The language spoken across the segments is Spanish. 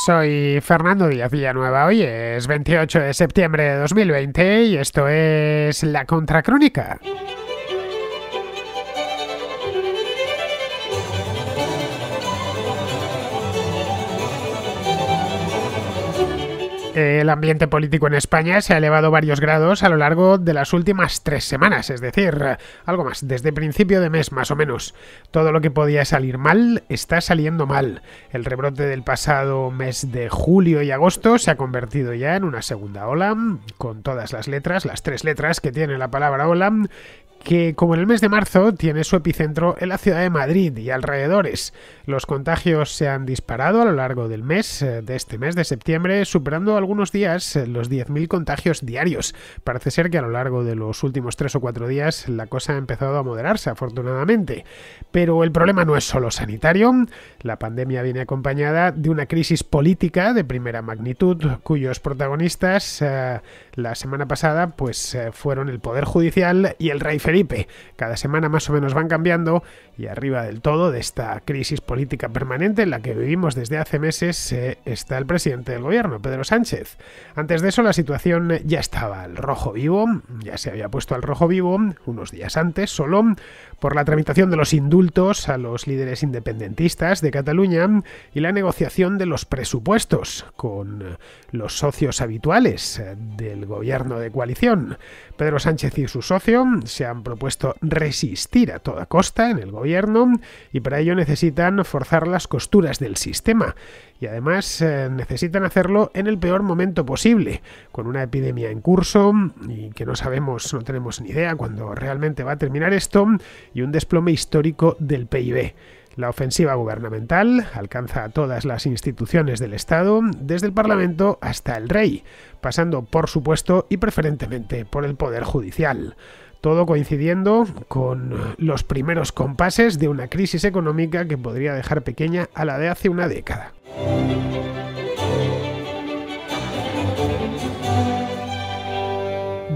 Soy Fernando Díaz Villanueva. Hoy es 28 de septiembre de 2020 y esto es La Contracrónica. El ambiente político en España se ha elevado varios grados a lo largo de las últimas 3 semanas, es decir, algo más, desde principio de mes más o menos. Todo lo que podía salir mal está saliendo mal. El rebrote del pasado mes de julio y agosto se ha convertido ya en una segunda ola, con todas las letras, las 3 letras que tiene la palabra ola, que como en el mes de marzo tiene su epicentro en la ciudad de Madrid y alrededores. Los contagios se han disparado a lo largo del mes, de este mes de septiembre, superando algunos días los 10.000 contagios diarios. Parece ser que a lo largo de los últimos 3 o 4 días la cosa ha empezado a moderarse, afortunadamente. Pero el problema no es solo sanitario. La pandemia viene acompañada de una crisis política de primera magnitud, cuyos protagonistas la semana pasada fueron el Poder Judicial y el Rey Felipe. Cada semana más o menos van cambiando y arriba del todo de esta crisis política permanente en la que vivimos desde hace meses está el presidente del gobierno, Pedro Sánchez. Antes de eso la situación ya estaba al rojo vivo, ya se había puesto al rojo vivo unos días antes solo por la tramitación de los indultos a los líderes independentistas de Cataluña y la negociación de los presupuestos con los socios habituales del gobierno de coalición. Pedro Sánchez y su socio se han propuesto resistir a toda costa en el gobierno y para ello necesitan forzar las costuras del sistema y además necesitan hacerlo en el peor momento posible, con una epidemia en curso y que no tenemos ni idea cuándo realmente va a terminar esto y un desplome histórico del PIB. La ofensiva gubernamental alcanza a todas las instituciones del Estado, desde el Parlamento hasta el Rey, pasando por supuesto y preferentemente por el Poder Judicial. Todo coincidiendo con los primeros compases de una crisis económica que podría dejar pequeña a la de hace una década.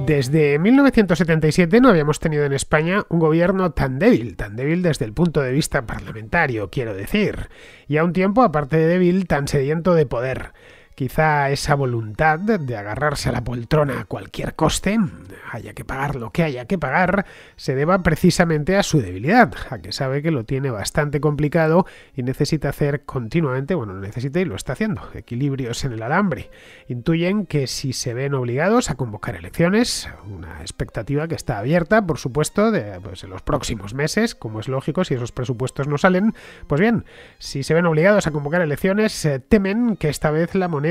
Desde 1977 no habíamos tenido en España un gobierno tan débil desde el punto de vista parlamentario, quiero decir, y a un tiempo, aparte de débil, tan sediento de poder. Quizá esa voluntad de agarrarse a la poltrona a cualquier coste, haya que pagar lo que haya que pagar, se deba precisamente a su debilidad, a que sabe que lo tiene bastante complicado y necesita hacer continuamente, necesita y lo está haciendo, equilibrios en el alambre. Intuyen que si se ven obligados a convocar elecciones, una expectativa que está abierta, por supuesto, en los próximos meses, como es lógico, si esos presupuestos no salen, pues bien, si se ven obligados a convocar elecciones, temen que esta vez la moneda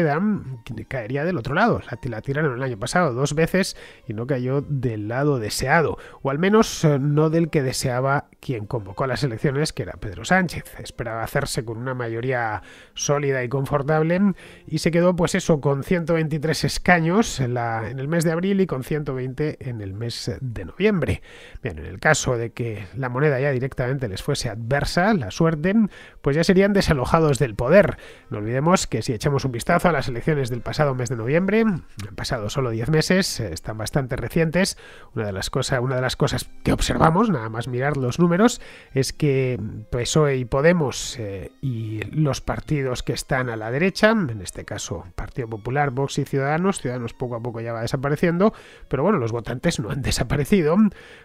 caería del otro lado. La tiraron el año pasado 2 veces y no cayó del lado deseado, o al menos no del que deseaba quien convocó las elecciones, que era Pedro Sánchez. Esperaba hacerse con una mayoría sólida y confortable y se quedó con 123 escaños en el mes de abril y con 120 en el mes de noviembre. Bien, en el caso de que la moneda ya directamente les fuese adversa, la suerte, pues ya serían desalojados del poder. No olvidemos que si echamos un vistazo a las elecciones del pasado mes de noviembre, han pasado solo 10 meses, están bastante recientes. Una de las cosas que observamos, nada más mirar los números, es que PSOE y Podemos y los partidos que están a la derecha, en este caso Partido Popular, Vox y Ciudadanos poco a poco ya va desapareciendo, pero los votantes no han desaparecido,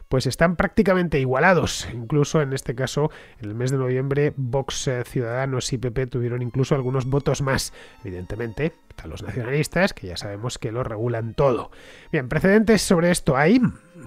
pues están prácticamente igualados. Incluso en este caso, en el mes de noviembre, Vox, Ciudadanos y PP tuvieron incluso algunos votos más. Evidentemente, están los nacionalistas, que ya sabemos que lo regulan todo. Bien, precedentes sobre esto hay.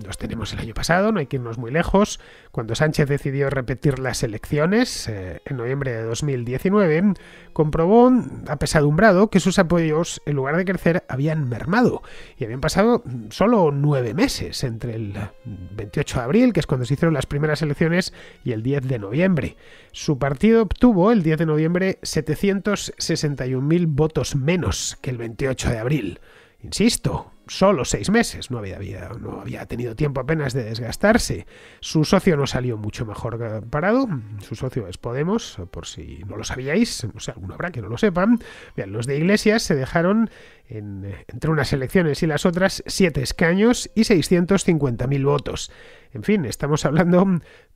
Los tenemos el año pasado, no hay que irnos muy lejos. Cuando Sánchez decidió repetir las elecciones, en noviembre de 2019, comprobó, apesadumbrado, que sus apoyos, en lugar de crecer, habían mermado. Y habían pasado solo 9 meses entre el 28 de abril, que es cuando se hicieron las primeras elecciones, y el 10 de noviembre. Su partido obtuvo, el 10 de noviembre, 761.000 votos menos que el 28 de abril. Insisto, solo 6 meses, no había tenido tiempo apenas de desgastarse. Su socio no salió mucho mejor parado, su socio es Podemos, por si no lo sabíais, no sé, alguno habrá que no lo sepan. Bien, los de Iglesias se dejaron entre unas elecciones y las otras 7 escaños y 650.000 votos. En fin, estamos hablando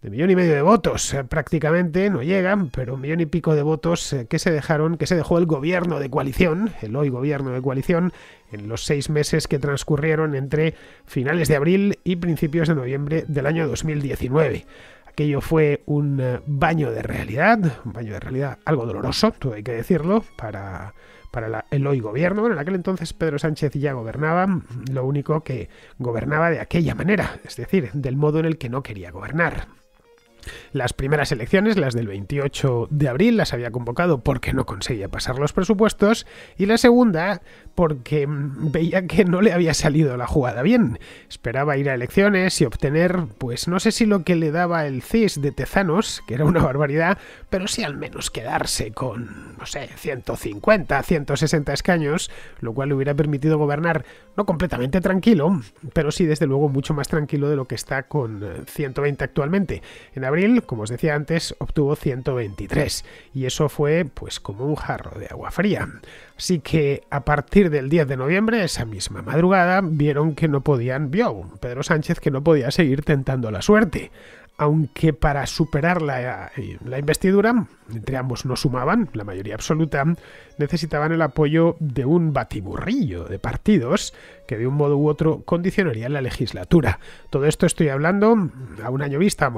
de 1,5 millones de votos, prácticamente no llegan, pero 1,5 millones de votos que se dejó el gobierno de coalición, el hoy gobierno de coalición, en los 6 meses que transcurrieron entre finales de abril y principios de noviembre del año 2019. Aquello fue un baño de realidad algo doloroso, todo hay que decirlo, para el hoy gobierno. Bueno, en aquel entonces Pedro Sánchez ya gobernaba, lo único que gobernaba de aquella manera, es decir, del modo en el que no quería gobernar. Las primeras elecciones, las del 28 de abril, las había convocado porque no conseguía pasar los presupuestos, y la segunda porque veía que no le había salido la jugada bien. Esperaba ir a elecciones y obtener, pues no sé si lo que le daba el CIS de Tezanos, que era una barbaridad, pero sí al menos quedarse con, no sé, 150, 160 escaños, lo cual le hubiera permitido gobernar no completamente tranquilo, pero sí desde luego mucho más tranquilo de lo que está con 120 actualmente. En abril, como os decía antes, obtuvo 123 y eso fue pues como un jarro de agua fría. Así que a partir del 10 de noviembre, esa misma madrugada, vio Pedro Sánchez que no podía seguir tentando la suerte. Aunque para superar la investidura, entre ambos no sumaban, la mayoría absoluta, necesitaban el apoyo de un batiburrillo de partidos que de un modo u otro condicionarían la legislatura. Todo esto estoy hablando a un año vista,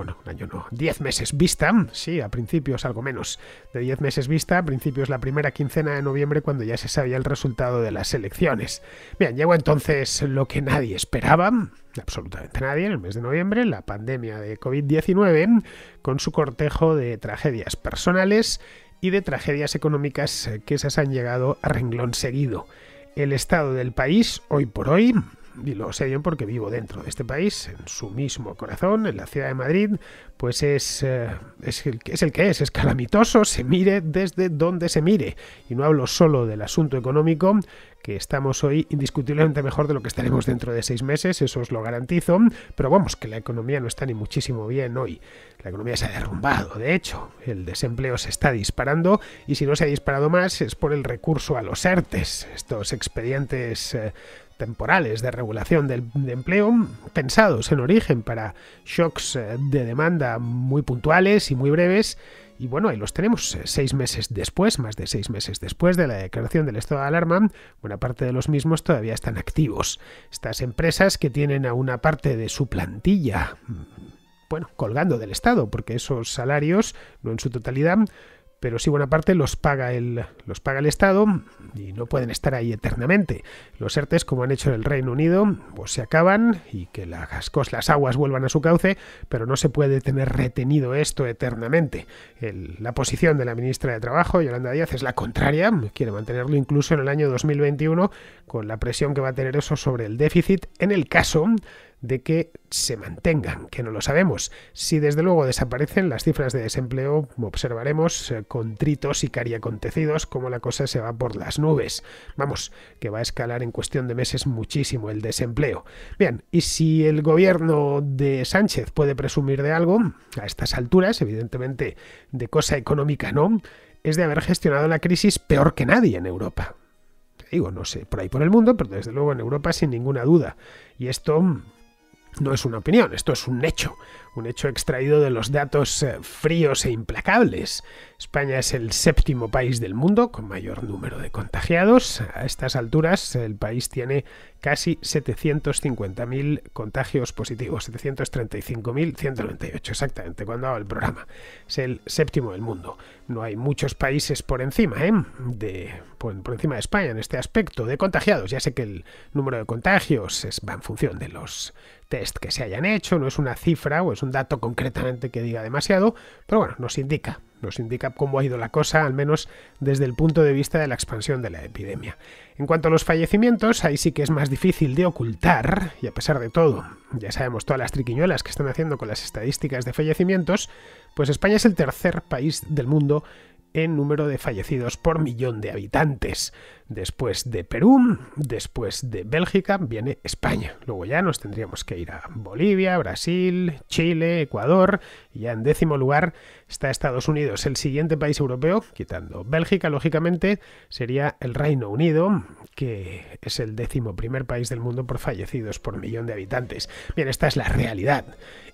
10 meses vista, sí, a principios algo menos de 10 meses vista, a principios la primera quincena de noviembre, cuando ya se sabía el resultado de las elecciones. Bien, llegó entonces lo que nadie esperaba, absolutamente nadie, en el mes de noviembre, la pandemia de COVID-19, con su cortejo de tragedias personales y de tragedias económicas que esas han llegado a renglón seguido. El estado del país, hoy por hoy, y lo sé bien porque vivo dentro de este país, en su mismo corazón, en la ciudad de Madrid, pues es el que es calamitoso, se mire desde donde se mire. Y no hablo solo del asunto económico, que estamos hoy indiscutiblemente mejor de lo que estaremos dentro de 6 meses, eso os lo garantizo, pero vamos, que la economía no está ni muchísimo bien hoy. La economía se ha derrumbado, de hecho, el desempleo se está disparando, y si no se ha disparado más es por el recurso a los ERTES, estos expedientes temporales de regulación de empleo, pensados en origen para shocks de demanda muy puntuales y muy breves. Y bueno, ahí los tenemos 6 meses después, más de 6 meses después de la declaración del estado de alarma, buena parte de los mismos todavía están activos. Estas empresas que tienen a una parte de su plantilla, colgando del Estado, porque esos salarios, no en su totalidad, pero sí buena parte los paga el Estado y no pueden estar ahí eternamente. Los ERTES, como han hecho en el Reino Unido, pues se acaban y que las aguas vuelvan a su cauce, pero no se puede tener retenido esto eternamente. La posición de la ministra de Trabajo, Yolanda Díaz, es la contraria, quiere mantenerlo incluso en el año 2021, con la presión que va a tener eso sobre el déficit en el caso de que se mantengan, que no lo sabemos. Si desde luego desaparecen las cifras de desempleo, observaremos contritos y cariacontecidos como la cosa se va por las nubes. Vamos, que va a escalar en cuestión de meses muchísimo el desempleo. Bien, y si el gobierno de Sánchez puede presumir de algo, a estas alturas, evidentemente de cosa económica no, es de haber gestionado la crisis peor que nadie en Europa. Digo, no sé, por ahí por el mundo, pero desde luego en Europa sin ninguna duda. Y esto no es una opinión, esto es un hecho extraído de los datos fríos e implacables. España es el 7º país del mundo con mayor número de contagiados. A estas alturas el país tiene casi 750.000 contagios positivos, 735.198 exactamente cuando hago el programa. Es el 7º del mundo. No hay muchos países por encima, por encima de España en este aspecto de contagiados. Ya sé que el número de contagios va en función de los test que se hayan hecho, no es una cifra o es un dato concretamente que diga demasiado, pero bueno, nos indica cómo ha ido la cosa, al menos desde el punto de vista de la expansión de la epidemia. En cuanto a los fallecimientos, ahí sí que es más difícil de ocultar, y a pesar de todo, ya sabemos todas las triquiñuelas que están haciendo con las estadísticas de fallecimientos, pues España es el 3er país del mundo en número de fallecidos por millón de habitantes. Después de Perú, después de Bélgica, viene España. Luego ya nos tendríamos que ir a Bolivia, Brasil, Chile, Ecuador, y ya en 10º lugar está Estados Unidos. El siguiente país europeo, quitando Bélgica, lógicamente, sería el Reino Unido, que es el 11º país del mundo por fallecidos por millón de habitantes. Bien, esta es la realidad.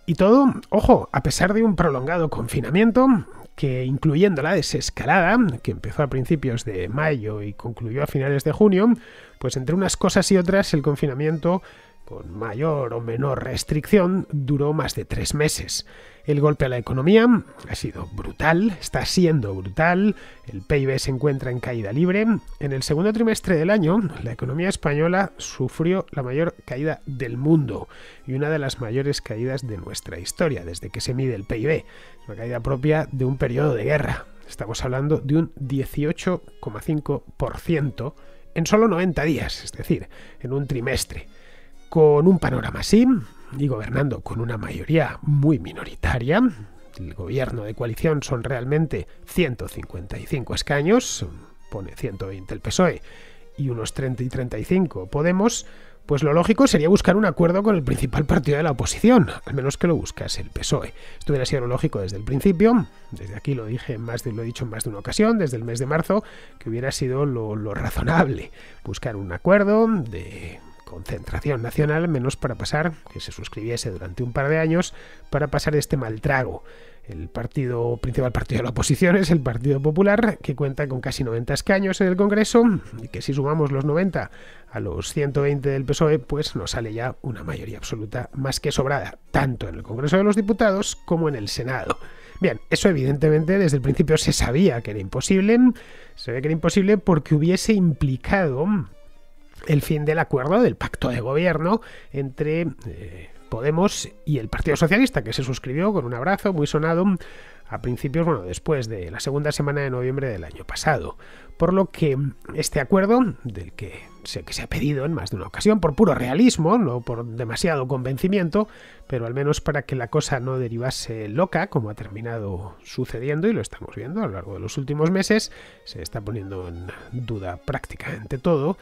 Y todo, ojo, a pesar de un prolongado confinamiento, que incluyendo la desescalada, que empezó a principios de mayo y concluyó a finales de junio, pues entre unas cosas y otras el confinamiento, con mayor o menor restricción, duró más de 3 meses. El golpe a la economía ha sido brutal, está siendo brutal, el PIB se encuentra en caída libre. En el segundo trimestre del año, la economía española sufrió la mayor caída del mundo y una de las mayores caídas de nuestra historia, desde que se mide el PIB, una caída propia de un periodo de guerra. Estamos hablando de un 18,5% en solo 90 días, es decir, en un trimestre. Con un panorama así, y gobernando con una mayoría muy minoritaria, el gobierno de coalición son realmente 155 escaños, pone 120 el PSOE y unos 30 y 35 Podemos, pues lo lógico sería buscar un acuerdo con el principal partido de la oposición, al menos que lo buscase el PSOE. Esto hubiera sido lo lógico desde el principio, desde aquí lo he dicho en más de una ocasión, desde el mes de marzo, que hubiera sido lo razonable, buscar un acuerdo de concentración nacional, menos para pasar, que se suscribiese durante un par de años, para pasar este mal trago. El principal partido de la oposición es el Partido Popular, que cuenta con casi 90 escaños en el Congreso, y que si sumamos los 90 a los 120 del PSOE, pues nos sale ya una mayoría absoluta más que sobrada, tanto en el Congreso de los Diputados como en el Senado. Bien, eso evidentemente desde el principio se sabía que era imposible, porque hubiese implicado el fin del acuerdo del pacto de gobierno entre Podemos y el Partido Socialista, que se suscribió con un abrazo muy sonado a principios, después de la segunda semana de noviembre del año pasado. Por lo que este acuerdo, del que se ha pedido en más de una ocasión, por puro realismo, no por demasiado convencimiento, pero al menos para que la cosa no derivase loca, como ha terminado sucediendo, y lo estamos viendo a lo largo de los últimos meses, se está poniendo en duda prácticamente todo.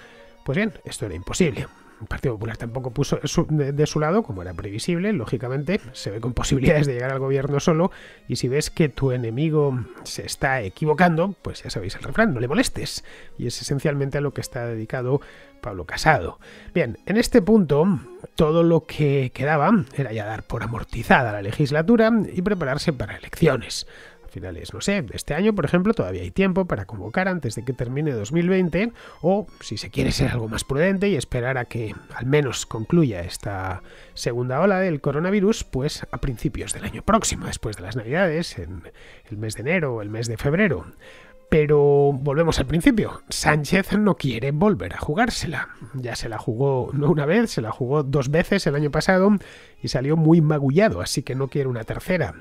Pues bien, esto era imposible. El Partido Popular tampoco puso de su lado, como era previsible, lógicamente, se ve con posibilidades de llegar al gobierno solo, y si ves que tu enemigo se está equivocando, pues ya sabéis el refrán, no le molestes, y es esencialmente a lo que está dedicado Pablo Casado. Bien, en este punto, todo lo que quedaba era ya dar por amortizada la legislatura y prepararse para elecciones. Finales, de este año, por ejemplo, todavía hay tiempo para convocar antes de que termine 2020, o si se quiere ser algo más prudente y esperar a que al menos concluya esta segunda ola del coronavirus, pues a principios del año próximo, después de las Navidades, en el mes de enero o el mes de febrero. Pero volvemos al principio. Sánchez no quiere volver a jugársela. Ya se la jugó no una vez, se la jugó 2 veces el año pasado y salió muy magullado, así que no quiere una tercera.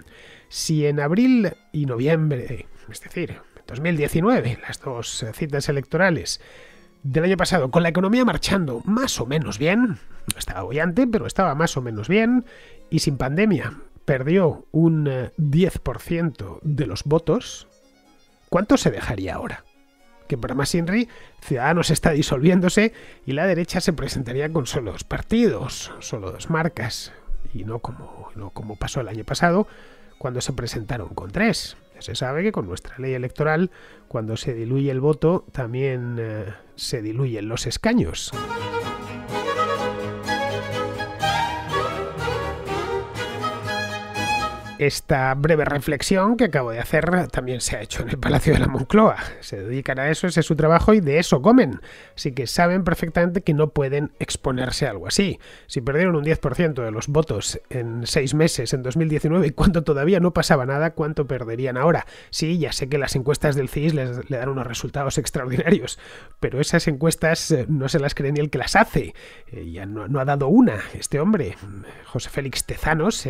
Si en abril y noviembre, es decir, 2019, las 2 citas electorales del año pasado, con la economía marchando más o menos bien, no estaba boyante, pero estaba más o menos bien, y sin pandemia, perdió un 10% de los votos, ¿cuánto se dejaría ahora? Que para más Inri, Ciudadanos está disolviéndose y la derecha se presentaría con solo 2 partidos, solo 2 marcas, y no como pasó el año pasado, cuando se presentaron con 3. Ya se sabe que con nuestra ley electoral, cuando se diluye el voto, también se diluyen los escaños. Esta breve reflexión que acabo de hacer también se ha hecho en el Palacio de la Moncloa. Se dedican a eso, ese es su trabajo y de eso comen. Así que saben perfectamente que no pueden exponerse a algo así. Si perdieron un 10% de los votos en 6 meses en 2019 y cuando todavía no pasaba nada, ¿cuánto perderían ahora? Sí, ya sé que las encuestas del CIS le dan unos resultados extraordinarios, pero esas encuestas no se las cree ni el que las hace. Ya no ha dado una. Este hombre, José Félix Tezanos,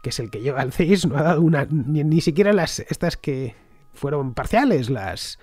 que es el que lleva al CIS, no ha dado una, ni siquiera estas que fueron parciales las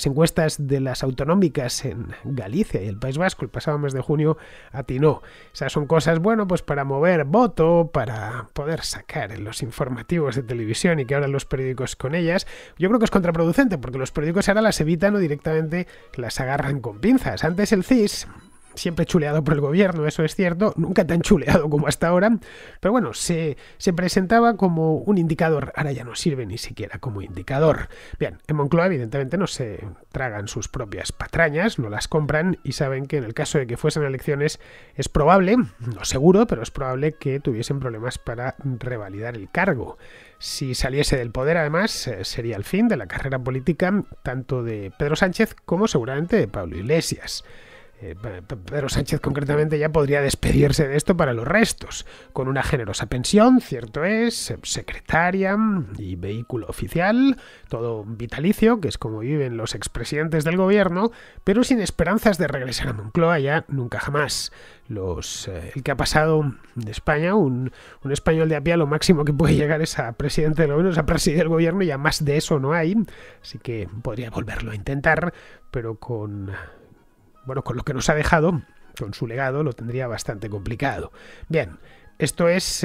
encuestas de las autonómicas en Galicia y el País Vasco el pasado mes de junio, atinó. Esas son cosas, bueno, pues para mover voto, para poder sacar en los informativos de televisión y que ahora los periódicos con ellas. Yo creo que es contraproducente porque los periódicos ahora las evitan o directamente las agarran con pinzas. Antes el CIS, siempre chuleado por el gobierno, eso es cierto, nunca tan chuleado como hasta ahora, pero bueno, se presentaba como un indicador, ahora ya no sirve ni siquiera como indicador. Bien, en Moncloa evidentemente no se tragan sus propias patrañas, no las compran y saben que en el caso de que fuesen elecciones es probable, no seguro, pero es probable que tuviesen problemas para revalidar el cargo. Si saliese del poder, además, sería el fin de la carrera política tanto de Pedro Sánchez como seguramente de Pablo Iglesias. Pedro Sánchez concretamente ya podría despedirse de esto para los restos, con una generosa pensión, cierto es, secretaria y vehículo oficial, todo vitalicio, que es como viven los expresidentes del gobierno, pero sin esperanzas de regresar a Moncloa ya nunca jamás. El que ha pasado de España, un español de a pie, lo máximo que puede llegar es a presidente del gobierno, es a presidir el gobierno, y ya más de eso no hay, así que podría volverlo a intentar, pero con lo que nos ha dejado, con su legado, lo tendría bastante complicado. Bien, esto es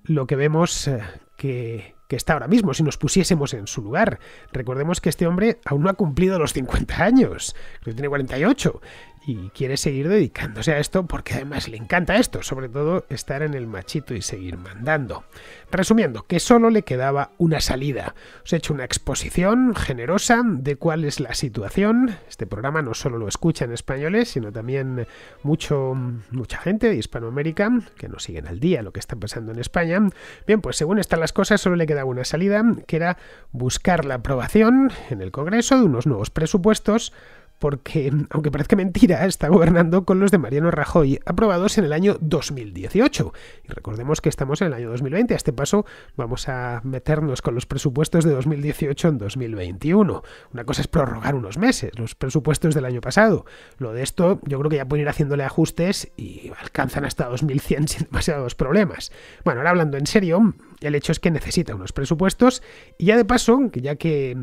lo que vemos que está ahora mismo, si nos pusiésemos en su lugar. Recordemos que este hombre aún no ha cumplido los 50 años, creo que tiene 48, y quiere seguir dedicándose a esto porque además le encanta esto, sobre todo estar en el machito y seguir mandando. Resumiendo, que solo le quedaba una salida. Os he hecho una exposición generosa de cuál es la situación. Este programa no solo lo escuchan españoles, sino también mucha gente de Hispanoamérica que nos siguen al día lo que está pasando en España. Bien, pues según están las cosas, solo le quedaba una salida, que era buscar la aprobación en el Congreso de unos nuevos presupuestos, porque, aunque parezca mentira, está gobernando con los de Mariano Rajoy, aprobados en el año 2018. Y recordemos que estamos en el año 2020. A este paso vamos a meternos con los presupuestos de 2018 en 2021. Una cosa es prorrogar unos meses, los presupuestos del año pasado. Lo de esto, yo creo que ya pueden ir haciéndole ajustes y alcanzan hasta 2100 sin demasiados problemas. Bueno, ahora hablando en serio, el hecho es que necesita unos presupuestos y ya de paso, que ya que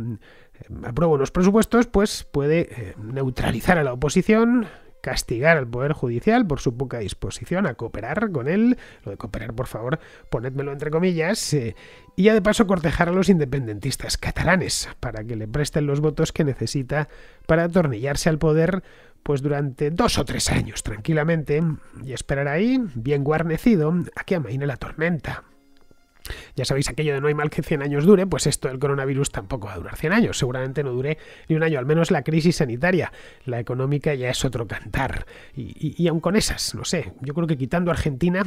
aprueba unos presupuestos, pues puede neutralizar a la oposición, castigar al Poder Judicial por su poca disposición a cooperar con él. Lo de cooperar, por favor, ponedmelo entre comillas. Y ya de paso cortejar a los independentistas catalanes para que le presten los votos que necesita para atornillarse al poder pues durante 2 o 3 años tranquilamente y esperar ahí, bien guarnecido, a que amaine la tormenta. Ya sabéis aquello de no hay mal que 100 años dure, pues esto del coronavirus tampoco va a durar 100 años, seguramente no dure ni un año, al menos la crisis sanitaria. La económica ya es otro cantar. Y aun con esas, no sé, yo creo que quitando Argentina,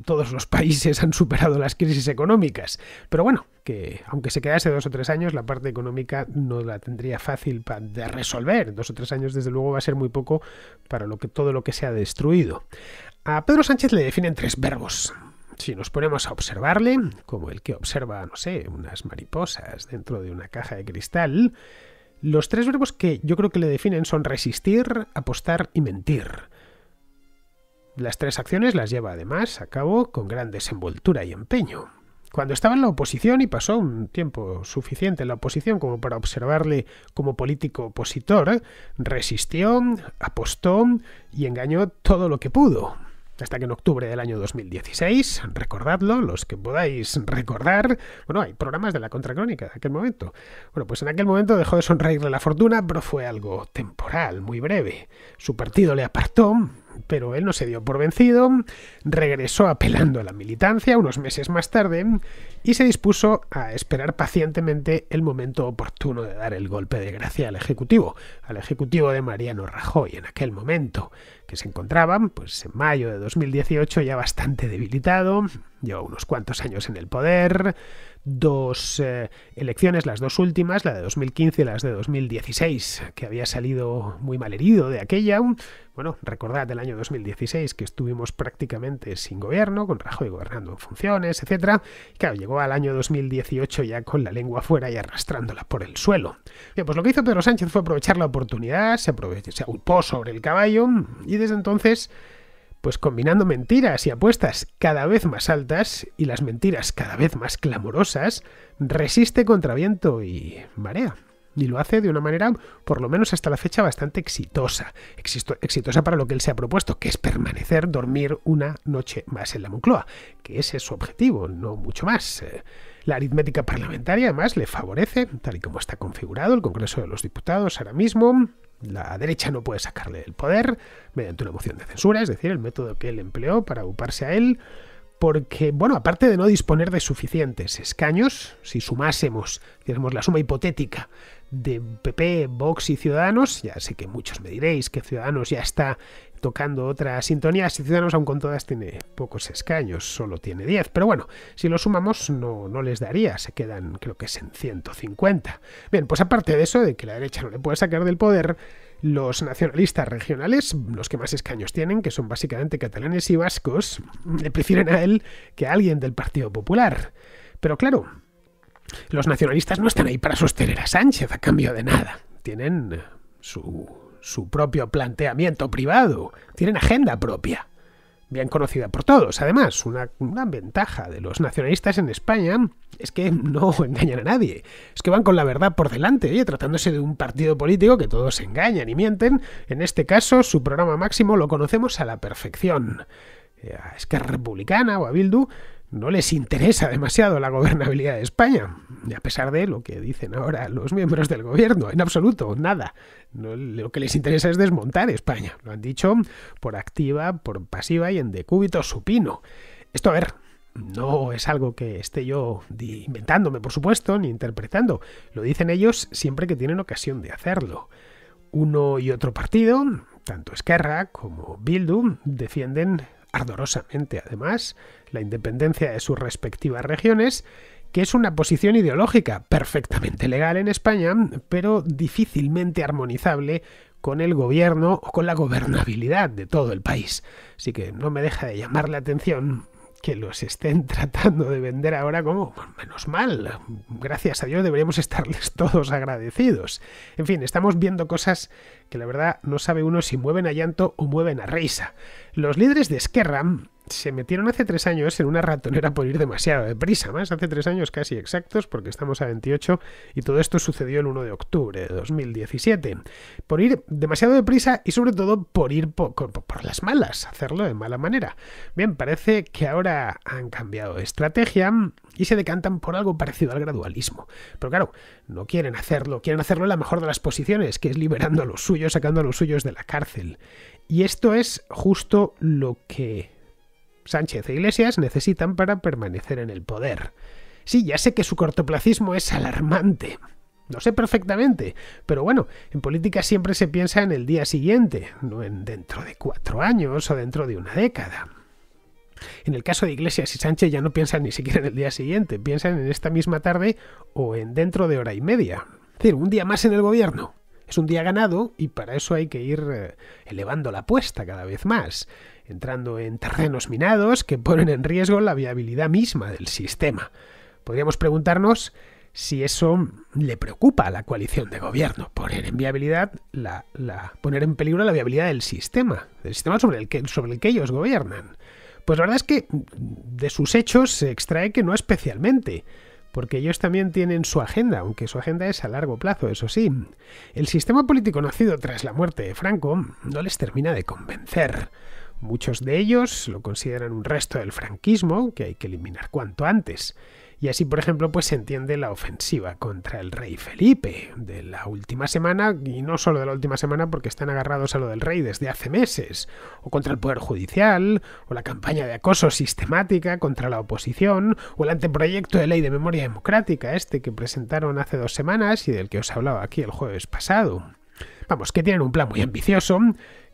todos los países han superado las crisis económicas. Pero bueno, que aunque se quedase 2 o 3 años, la parte económica no la tendría fácil de resolver. 2 o 3 años, desde luego, va a ser muy poco para todo lo que se ha destruido. A Pedro Sánchez le definen 3 verbos. Si nos ponemos a observarle, como el que observa, no sé, unas mariposas dentro de una caja de cristal, los 3 verbos que yo creo que le definen son resistir, apostar y mentir. Las 3 acciones las lleva además a cabo con gran desenvoltura y empeño. Cuando estaba en la oposición, y pasó un tiempo suficiente en la oposición como para observarle como político opositor, resistió, apostó y engañó todo lo que pudo. Hasta que en octubre del año 2016, recordadlo, los que podáis recordar, bueno, hay programas de la Contracrónica de aquel momento. Bueno, pues en aquel momento dejó de sonreírle la fortuna, pero fue algo temporal, muy breve. Su partido le apartó, pero él no se dio por vencido, regresó apelando a la militancia unos meses más tarde y se dispuso a esperar pacientemente el momento oportuno de dar el golpe de gracia al Ejecutivo de Mariano Rajoy en aquel momento, que se encontraba pues en mayo de 2018 ya bastante debilitado, lleva unos cuantos años en el poder, 2 elecciones, las 2 últimas, la de 2015 y las de 2016, que había salido muy mal herido de aquella. Bueno, recordad el año 2016 que estuvimos prácticamente sin gobierno, con Rajoy gobernando en funciones, etc. Y claro, llegó al año 2018 ya con la lengua fuera y arrastrándola por el suelo. Bien, pues lo que hizo Pedro Sánchez fue aprovechar la oportunidad, se agolpó sobre el caballo y desde entonces Pues combinando mentiras y apuestas cada vez más altas y las mentiras cada vez más clamorosas, resiste contra viento y marea. Y lo hace de una manera, por lo menos hasta la fecha, bastante exitosa. Exitosa para lo que él se ha propuesto, que es permanecer, dormir una noche más en la Moncloa, que ese es su objetivo, no mucho más. La aritmética parlamentaria, además, le favorece, tal y como está configurado el Congreso de los Diputados ahora mismo. La derecha no puede sacarle el poder mediante una moción de censura, es decir, el método que él empleó para auparse a él, porque, bueno, aparte de no disponer de suficientes escaños, si sumásemos, digamos, la suma hipotética de PP, Vox y Ciudadanos, ya sé que muchos me diréis que Ciudadanos ya está tocando otras sintonías y Ciudadanos aún con todas tiene pocos escaños, solo tiene 10, pero bueno, si lo sumamos no les daría, se quedan, creo que es en 150. Bien, pues aparte de eso, de que la derecha no le puede sacar del poder, los nacionalistas regionales, los que más escaños tienen, que son básicamente catalanes y vascos, le prefieren a él que a alguien del Partido Popular. Pero claro, los nacionalistas no están ahí para sostener a Sánchez a cambio de nada. Tienen su propio planteamiento privado, tienen agenda propia, bien conocida por todos. Además, una ventaja de los nacionalistas en España es que no engañan a nadie, es que van con la verdad por delante. Oye, tratándose de un partido político que todos engañan y mienten, en este caso su programa máximo lo conocemos a la perfección. A Esquerra Republicana o a Bildu no les interesa demasiado la gobernabilidad de España, y a pesar de lo que dicen ahora los miembros del gobierno, en absoluto, nada. No, lo que les interesa es desmontar España. Lo han dicho por activa, por pasiva y en decúbito supino. Esto, a ver, no es algo que esté yo inventándome, por supuesto, ni interpretando. Lo dicen ellos siempre que tienen ocasión de hacerlo. Uno y otro partido, tanto Esquerra como Bildu, defienden ardorosamente, además, la independencia de sus respectivas regiones, que es una posición ideológica perfectamente legal en España, pero difícilmente armonizable con el gobierno o con la gobernabilidad de todo el país. Así que no me deja de llamar la atención que los estén tratando de vender ahora como, menos mal, gracias a Dios deberíamos estarles todos agradecidos. En fin, estamos viendo cosas que la verdad no sabe uno si mueven a llanto o mueven a risa. Los líderes de Esquerra se metieron hace 3 años en una ratonera por ir demasiado deprisa, más hace 3 años casi exactos, porque estamos a 28 y todo esto sucedió el 1 de octubre de 2017. Por ir demasiado deprisa y sobre todo por ir por las malas, hacerlo de mala manera. Bien, parece que ahora han cambiado de estrategia y se decantan por algo parecido al gradualismo. Pero claro, no quieren hacerlo en la mejor de las posiciones, que es liberando a los suyos, sacando a los suyos de la cárcel. Y esto es justo lo que Sánchez e Iglesias necesitan para permanecer en el poder. Sí, ya sé que su cortoplacismo es alarmante, lo sé perfectamente, pero bueno, en política siempre se piensa en el día siguiente, no en dentro de 4 años o dentro de una década. En el caso de Iglesias y Sánchez ya no piensan ni siquiera en el día siguiente, piensan en esta misma tarde o en dentro de hora y media. Es decir, un día más en el gobierno. Es un día ganado y para eso hay que ir elevando la apuesta cada vez más, entrando en terrenos minados que ponen en riesgo la viabilidad misma del sistema. Podríamos preguntarnos si eso le preocupa a la coalición de gobierno, poner en peligro la viabilidad del sistema sobre el que ellos gobiernan. Pues la verdad es que de sus hechos se extrae que no especialmente, porque ellos también tienen su agenda, aunque su agenda es a largo plazo, eso sí. El sistema político nacido tras la muerte de Franco no les termina de convencer. Muchos de ellos lo consideran un resto del franquismo que hay que eliminar cuanto antes. Y así, por ejemplo, pues se entiende la ofensiva contra el rey Felipe de la última semana, y no solo de la última semana porque están agarrados a lo del rey desde hace meses, o contra el Poder Judicial, o la campaña de acoso sistemática contra la oposición, o el anteproyecto de ley de memoria democrática que presentaron hace 2 semanas y del que os hablaba aquí el jueves pasado. Vamos, que tienen un plan muy ambicioso,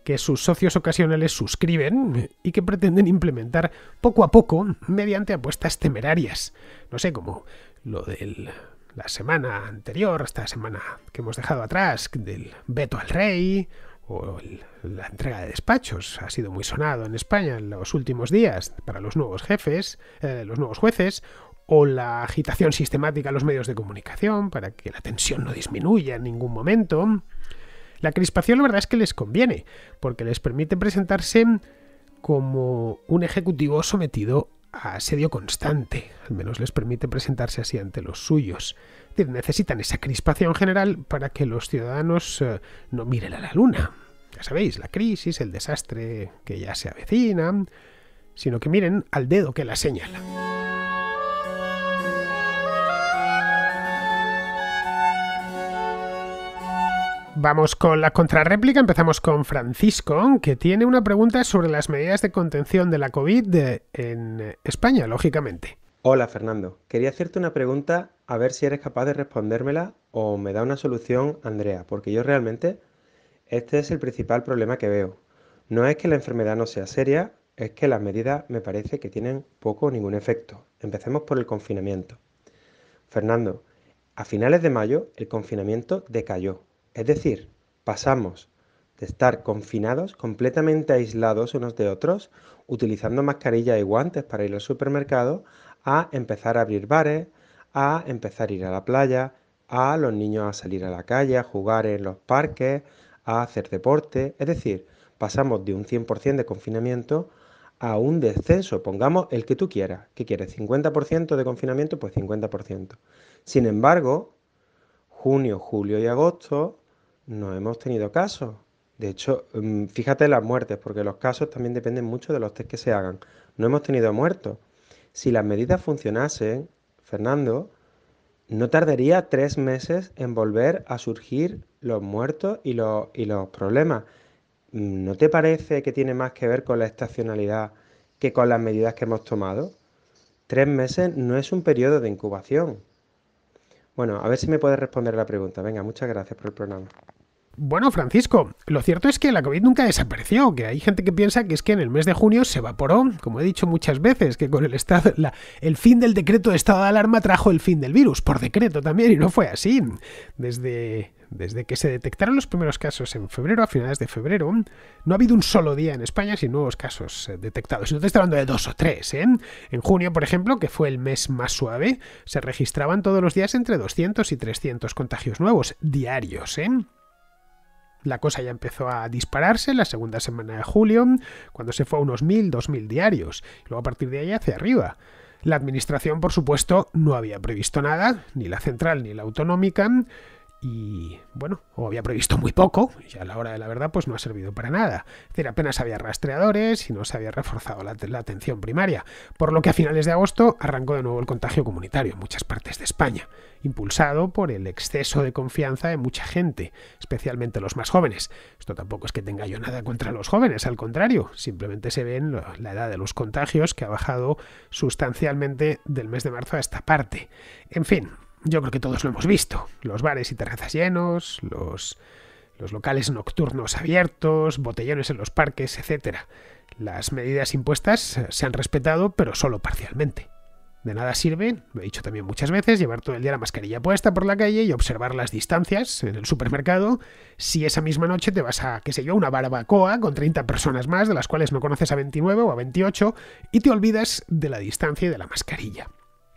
que sus socios ocasionales suscriben y que pretenden implementar poco a poco mediante apuestas temerarias. No sé, como lo de la semana anterior, esta semana que hemos dejado atrás, del veto al rey o la entrega de despachos. Ha sido muy sonado en España en los últimos días para los nuevos jefes, los nuevos jueces, o la agitación sistemática a los medios de comunicación para que la tensión no disminuya en ningún momento. La crispación la verdad es que les conviene, porque les permite presentarse como un ejecutivo sometido a asedio constante, al menos les permite presentarse así ante los suyos. Es decir, necesitan esa crispación general para que los ciudadanos no miren a la luna. Ya sabéis, la crisis, el desastre que ya se avecina, sino que miren al dedo que la señala. Vamos con la contrarréplica. Empezamos con Francisco, que tiene una pregunta sobre las medidas de contención de la COVID en España, lógicamente. Hola Fernando, quería hacerte una pregunta a ver si eres capaz de respondérmela o me da una solución Andrea, porque yo realmente este es el principal problema que veo. No es que la enfermedad no sea seria, es que las medidas me parece que tienen poco o ningún efecto. Empecemos por el confinamiento. Fernando, a finales de mayo el confinamiento decayó. Es decir, pasamos de estar confinados, completamente aislados unos de otros, utilizando mascarillas y guantes para ir al supermercado, a empezar a abrir bares, a empezar a ir a la playa, a los niños a salir a la calle, a jugar en los parques, a hacer deporte. Es decir, pasamos de un 100% de confinamiento a un descenso. Pongamos el que tú quieras. ¿Qué quieres? ¿50% de confinamiento? Pues 50%. Sin embargo, junio, julio y agosto no hemos tenido casos. De hecho, fíjate en las muertes, porque los casos también dependen mucho de los test que se hagan. No hemos tenido muertos. Si las medidas funcionasen, Fernando, no tardaría 3 meses en volver a surgir los muertos y los problemas. ¿No te parece que tiene más que ver con la estacionalidad que con las medidas que hemos tomado? 3 meses no es un periodo de incubación. Bueno, a ver si me puedes responder la pregunta. Venga, muchas gracias por el programa. Bueno, Francisco, lo cierto es que la COVID nunca desapareció, que hay gente que piensa que es que en el mes de junio se evaporó, como he dicho muchas veces, que con el fin del decreto de estado de alarma trajo el fin del virus, por decreto también, y no fue así. Desde que se detectaron los primeros casos en febrero, a finales de febrero, no ha habido un solo día en España sin nuevos casos detectados. Y no te estoy hablando de 2 o 3, ¿eh? En junio, por ejemplo, que fue el mes más suave, se registraban todos los días entre 200 y 300 contagios nuevos, diarios, ¿eh? La cosa ya empezó a dispararse en la segunda semana de julio, cuando se fue a unos 1.000, 2.000 diarios. Luego a partir de ahí hacia arriba. La administración, por supuesto, no había previsto nada, ni la central ni la autonómica, y bueno, o había previsto muy poco, y a la hora de la verdad pues no ha servido para nada. Es decir, apenas había rastreadores y no se había reforzado la atención primaria, por lo que a finales de agosto arrancó de nuevo el contagio comunitario en muchas partes de España, impulsado por el exceso de confianza de mucha gente, especialmente los más jóvenes. Esto tampoco es que tenga yo nada contra los jóvenes, al contrario, simplemente se ve en la edad de los contagios, que ha bajado sustancialmente del mes de marzo a esta parte. En fin, yo creo que todos lo hemos visto. Los bares y terrazas llenos, los locales nocturnos abiertos, botellones en los parques, etc. Las medidas impuestas se han respetado, pero solo parcialmente. De nada sirve, lo he dicho también muchas veces, llevar todo el día la mascarilla puesta por la calle y observar las distancias en el supermercado si esa misma noche te vas a, qué sé yo, una barbacoa con 30 personas más, de las cuales no conoces a 29 o a 28, y te olvidas de la distancia y de la mascarilla.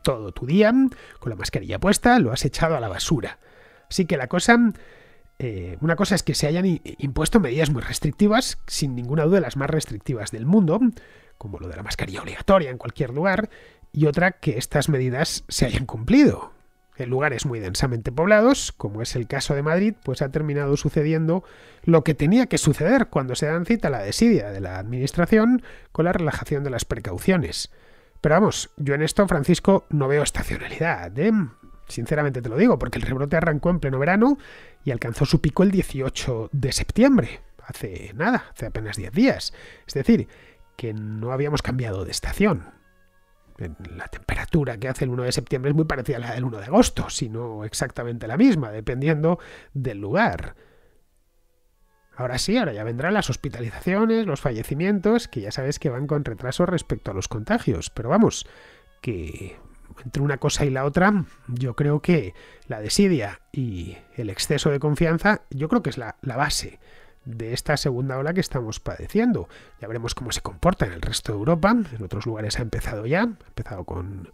Todo tu día, con la mascarilla puesta, lo has echado a la basura. Así que una cosa es que se hayan impuesto medidas muy restrictivas, sin ninguna duda las más restrictivas del mundo, como lo de la mascarilla obligatoria en cualquier lugar, y otra que estas medidas se hayan cumplido. En lugares muy densamente poblados, como es el caso de Madrid, pues ha terminado sucediendo lo que tenía que suceder cuando se dan cita a la desidia de la administración con la relajación de las precauciones. Pero vamos, yo en esto, Francisco, no veo estacionalidad, ¿eh? Sinceramente te lo digo, porque el rebrote arrancó en pleno verano y alcanzó su pico el 18 de septiembre, hace apenas 10 días. Es decir, que no habíamos cambiado de estación. La temperatura que hace el 1 de septiembre es muy parecida a la del 1 de agosto, si no exactamente la misma, dependiendo del lugar. Ahora sí, ahora ya vendrán las hospitalizaciones, los fallecimientos, que ya sabes que van con retraso respecto a los contagios. Pero vamos, que entre una cosa y la otra, yo creo que la desidia y el exceso de confianza, yo creo que es la base de esta segunda ola que estamos padeciendo. Ya veremos cómo se comporta en el resto de Europa. En otros lugares ha empezado con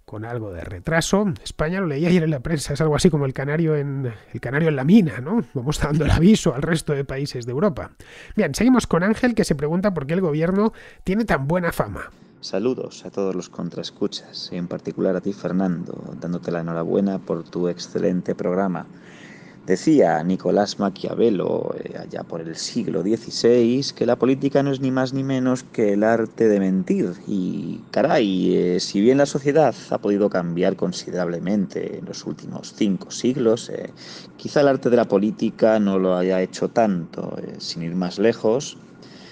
con algo de retraso. España, lo leí ayer en la prensa, es algo así como el canario en la mina, ¿no? Vamos dando el aviso al resto de países de Europa. Bien, seguimos con Ángel, que se pregunta por qué el gobierno tiene tan buena fama. Saludos a todos los contraescuchas, y en particular a ti, Fernando, dándote la enhorabuena por tu excelente programa. Decía Nicolás Maquiavelo, allá por el siglo XVI, que la política no es ni más ni menos que el arte de mentir. Y caray, si bien la sociedad ha podido cambiar considerablemente en los últimos 5 siglos, quizá el arte de la política no lo haya hecho tanto. Sin ir más lejos,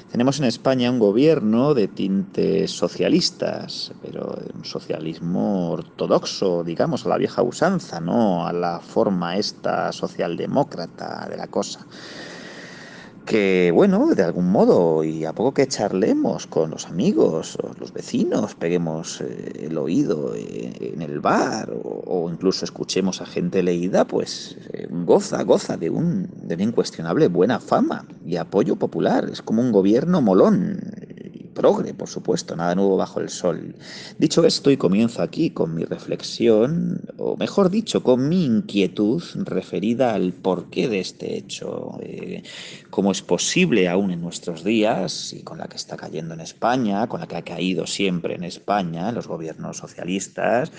tenemos en España un gobierno de tintes socialistas, pero un socialismo ortodoxo, digamos, a la vieja usanza, no a la forma esta socialdemócrata de la cosa. Que, bueno, de algún modo, y a poco que charlemos con los amigos o los vecinos, peguemos el oído en el bar o incluso escuchemos a gente leída, pues goza de una incuestionable buena fama y apoyo popular. Es como un gobierno molón. Progre, por supuesto, nada nuevo bajo el sol. Dicho esto, y comienzo aquí con mi reflexión, o mejor dicho, con mi inquietud referida al porqué de este hecho, cómo es posible aún en nuestros días, y con la que está cayendo en España, con la que ha caído siempre en España, en los gobiernos socialistas,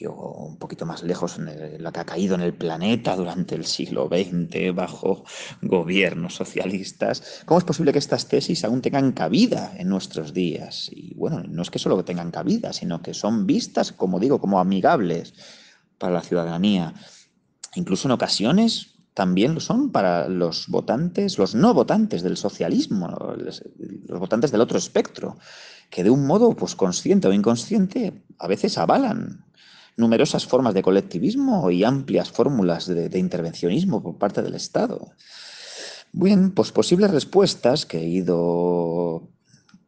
o un poquito más lejos en la que ha caído en el planeta durante el siglo XX bajo gobiernos socialistas. ¿Cómo es posible que estas tesis aún tengan cabida en nuestros días? Y bueno, no es que solo tengan cabida, sino que son vistas, como digo, como amigables para la ciudadanía. Incluso en ocasiones también lo son para los votantes, los no votantes del socialismo, los votantes del otro espectro, que de un modo pues consciente o inconsciente a veces avalan numerosas formas de colectivismo y amplias fórmulas de intervencionismo por parte del Estado. Bien, pues posibles respuestas que he ido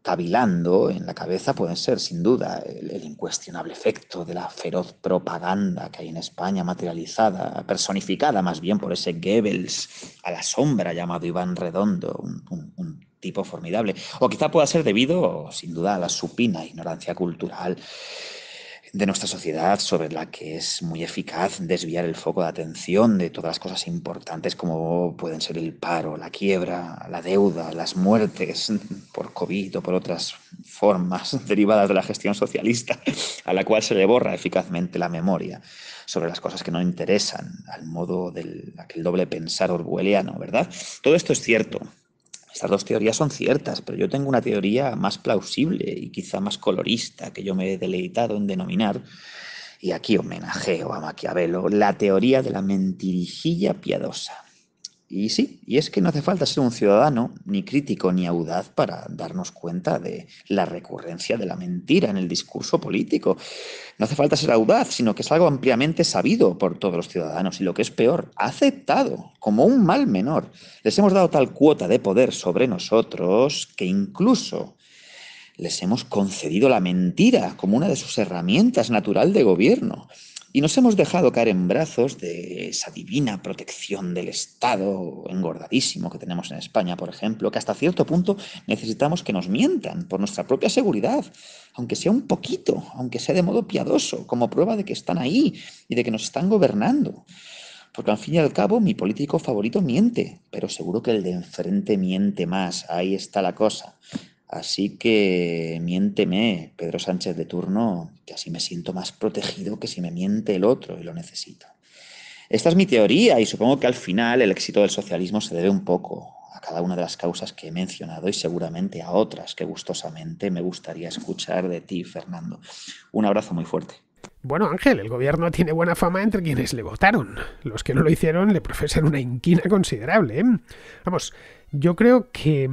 cavilando en la cabeza pueden ser, sin duda, el incuestionable efecto de la feroz propaganda que hay en España, materializada, personificada más bien por ese Goebbels a la sombra llamado Iván Redondo, un tipo formidable. O quizá pueda ser debido, sin duda, a la supina ignorancia cultural de nuestra sociedad, sobre la que es muy eficaz desviar el foco de atención de todas las cosas importantes como pueden ser el paro, la quiebra, la deuda, las muertes por COVID o por otras formas derivadas de la gestión socialista, a la cual se le borra eficazmente la memoria sobre las cosas que no interesan, al modo de aquel doble pensar orwelliano, ¿verdad? Todo esto es cierto. Estas dos teorías son ciertas, pero yo tengo una teoría más plausible y quizá más colorista que yo me he deleitado en denominar, y aquí homenajeo a Maquiavelo, la teoría de la mentirijilla piadosa. Y sí, y es que no hace falta ser un ciudadano, ni crítico ni audaz, para darnos cuenta de la recurrencia de la mentira en el discurso político. No hace falta ser audaz, sino que es algo ampliamente sabido por todos los ciudadanos y, lo que es peor, aceptado como un mal menor. Les hemos dado tal cuota de poder sobre nosotros que incluso les hemos concedido la mentira como una de sus herramientas natural de gobierno. Y nos hemos dejado caer en brazos de esa divina protección del Estado engordadísimo que tenemos en España, por ejemplo, que hasta cierto punto necesitamos que nos mientan por nuestra propia seguridad, aunque sea un poquito, aunque sea de modo piadoso, como prueba de que están ahí y de que nos están gobernando. Porque al fin y al cabo mi político favorito miente, pero seguro que el de enfrente miente más. Ahí está la cosa. Así que miénteme, Pedro Sánchez de turno, que así me siento más protegido que si me miente el otro y lo necesito. Esta es mi teoría y supongo que al final el éxito del socialismo se debe un poco a cada una de las causas que he mencionado y seguramente a otras que gustosamente me gustaría escuchar de ti, Fernando. Un abrazo muy fuerte. Bueno, Ángel, el gobierno tiene buena fama entre quienes le votaron. Los que no lo hicieron le profesan una inquina considerable, ¿eh? Vamos, yo creo que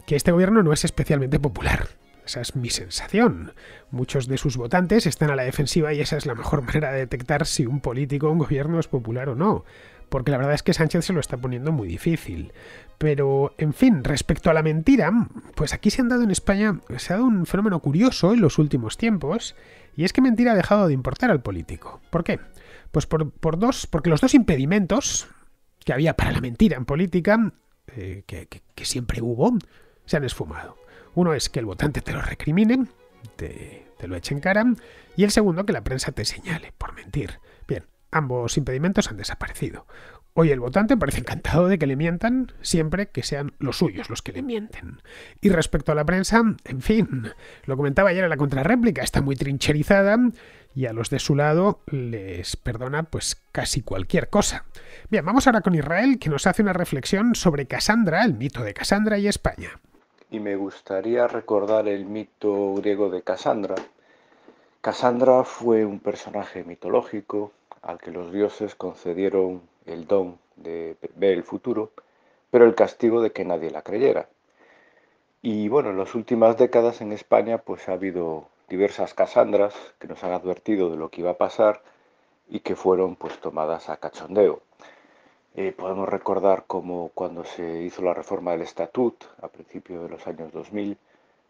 este gobierno no es especialmente popular. Esa es mi sensación. Muchos de sus votantes están a la defensiva y esa es la mejor manera de detectar si un político o un gobierno es popular o no. Porque la verdad es que Sánchez se lo está poniendo muy difícil. Pero, en fin, respecto a la mentira, pues aquí se ha dado un fenómeno curioso en los últimos tiempos, y es que mentira ha dejado de importar al político. ¿Por qué? Pues porque los dos impedimentos que había para la mentira en política, que siempre hubo, se han esfumado. Uno es que el votante te lo recrimine, te te lo eche en cara, y el segundo, que la prensa te señale por mentir. Bien, ambos impedimentos han desaparecido. Hoy el votante parece encantado de que le mientan siempre que sean los suyos los que le mienten. Y respecto a la prensa, en fin, lo comentaba ayer en la contrarréplica, está muy trincherizada y a los de su lado les perdona pues casi cualquier cosa. Bien, vamos ahora con Israel, que nos hace una reflexión sobre Casandra, el mito de Casandra y España. Y me gustaría recordar el mito griego de Casandra. Casandra fue un personaje mitológico al que los dioses concedieron el don de ver el futuro, pero el castigo de que nadie la creyera. Y bueno, en las últimas décadas en España pues ha habido diversas Casandras que nos han advertido de lo que iba a pasar y que fueron pues tomadas a cachondeo. Podemos recordar cómo cuando se hizo la reforma del Estatut a principios de los años 2000,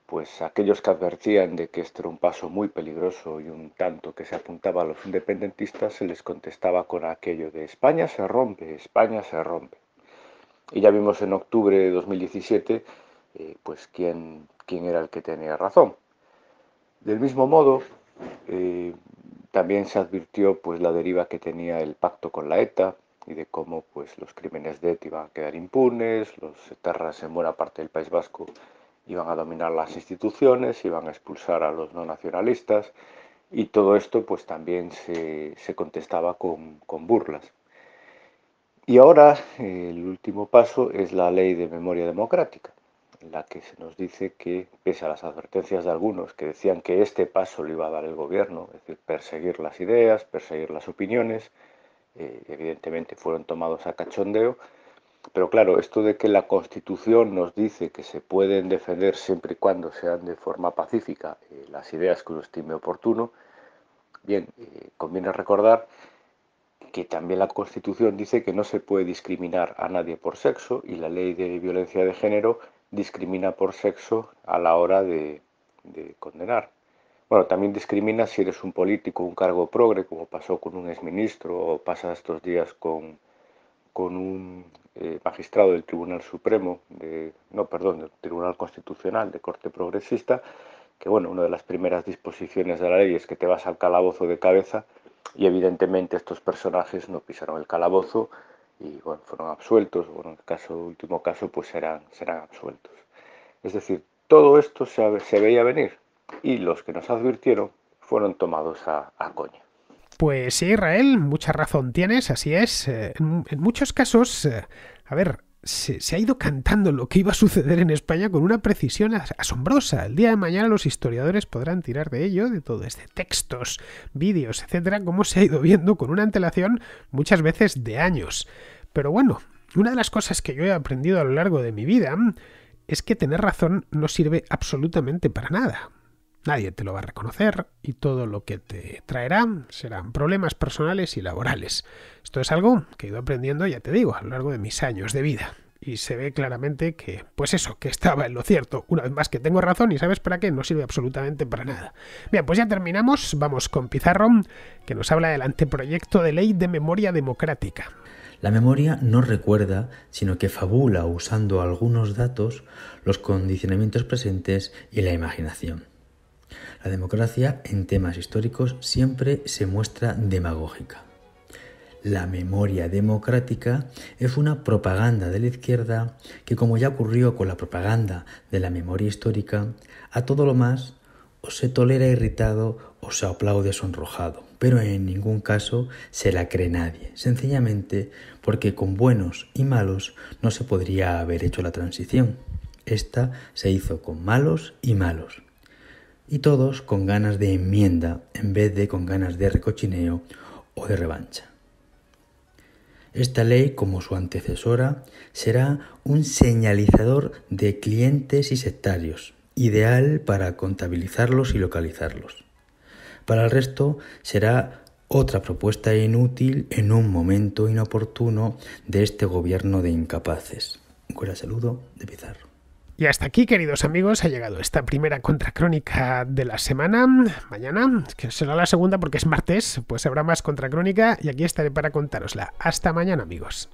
pues aquellos que advertían de que este era un paso muy peligroso y un tanto que se apuntaba a los independentistas, se les contestaba con aquello de España se rompe, España se rompe. Y ya vimos en octubre de 2017 pues quién era el que tenía razón. Del mismo modo, también se advirtió pues la deriva que tenía el pacto con la ETA y de cómo pues los crímenes de ETA iban a quedar impunes, los etarras en buena parte del País Vasco iban a dominar las instituciones, iban a expulsar a los no nacionalistas y todo esto pues también se contestaba con burlas. Y ahora el último paso es la Ley de Memoria Democrática, en la que se nos dice que, pese a las advertencias de algunos que decían que este paso lo iba a dar el gobierno, es decir, perseguir las ideas, perseguir las opiniones, evidentemente fueron tomados a cachondeo. Pero claro, esto de que la Constitución nos dice que se pueden defender siempre y cuando sean de forma pacífica las ideas que uno estime oportuno, bien, conviene recordar que también la Constitución dice que no se puede discriminar a nadie por sexo y la Ley de Violencia de Género discrimina por sexo a la hora de condenar. Bueno, también discrimina si eres un político, un cargo progre, como pasó con un exministro o pasa estos días con un magistrado del Tribunal Supremo, del Tribunal Constitucional de Corte Progresista, que bueno, una de las primeras disposiciones de la ley es que te vas al calabozo de cabeza y evidentemente estos personajes no pisaron el calabozo y bueno, fueron absueltos, bueno, en el último caso pues serán absueltos. Es decir, todo esto se veía venir y los que nos advirtieron fueron tomados a coña. Pues sí, Israel, mucha razón tienes, así es. En muchos casos, se ha ido cantando lo que iba a suceder en España con una precisión asombrosa. El día de mañana los historiadores podrán tirar de ello, de todo este textos, vídeos, etcétera, cómo se ha ido viendo con una antelación muchas veces de años. Pero bueno, una de las cosas que yo he aprendido a lo largo de mi vida es que tener razón no sirve absolutamente para nada. Nadie te lo va a reconocer y todo lo que te traerá serán problemas personales y laborales. Esto es algo que he ido aprendiendo, ya te digo, a lo largo de mis años de vida. Y se ve claramente que, pues eso, que estaba en lo cierto. Una vez más que tengo razón y ¿sabes para qué? No sirve absolutamente para nada. Bien, pues ya terminamos. Vamos con Pizarro, que nos habla del anteproyecto de ley de memoria democrática. La memoria no recuerda, sino que fabula usando algunos datos, los condicionamientos presentes y la imaginación. La democracia en temas históricos siempre se muestra demagógica. La memoria democrática es una propaganda de la izquierda que, como ya ocurrió con la propaganda de la memoria histórica, a todo lo más o se tolera irritado o se aplaude sonrojado, pero en ningún caso se la cree nadie, sencillamente porque con buenos y malos no se podría haber hecho la transición. Esta se hizo con malos y malos. Y todos con ganas de enmienda en vez de con ganas de recochineo o de revancha. Esta ley, como su antecesora, será un señalizador de clientes y sectarios, ideal para contabilizarlos y localizarlos. Para el resto será otra propuesta inútil en un momento inoportuno de este gobierno de incapaces. Un cordial saludo de Pizarro. Y hasta aquí, queridos amigos, ha llegado esta primera contracrónica de la semana. Mañana, que será la segunda porque es martes, pues habrá más contracrónica y aquí estaré para contárosla. Hasta mañana, amigos.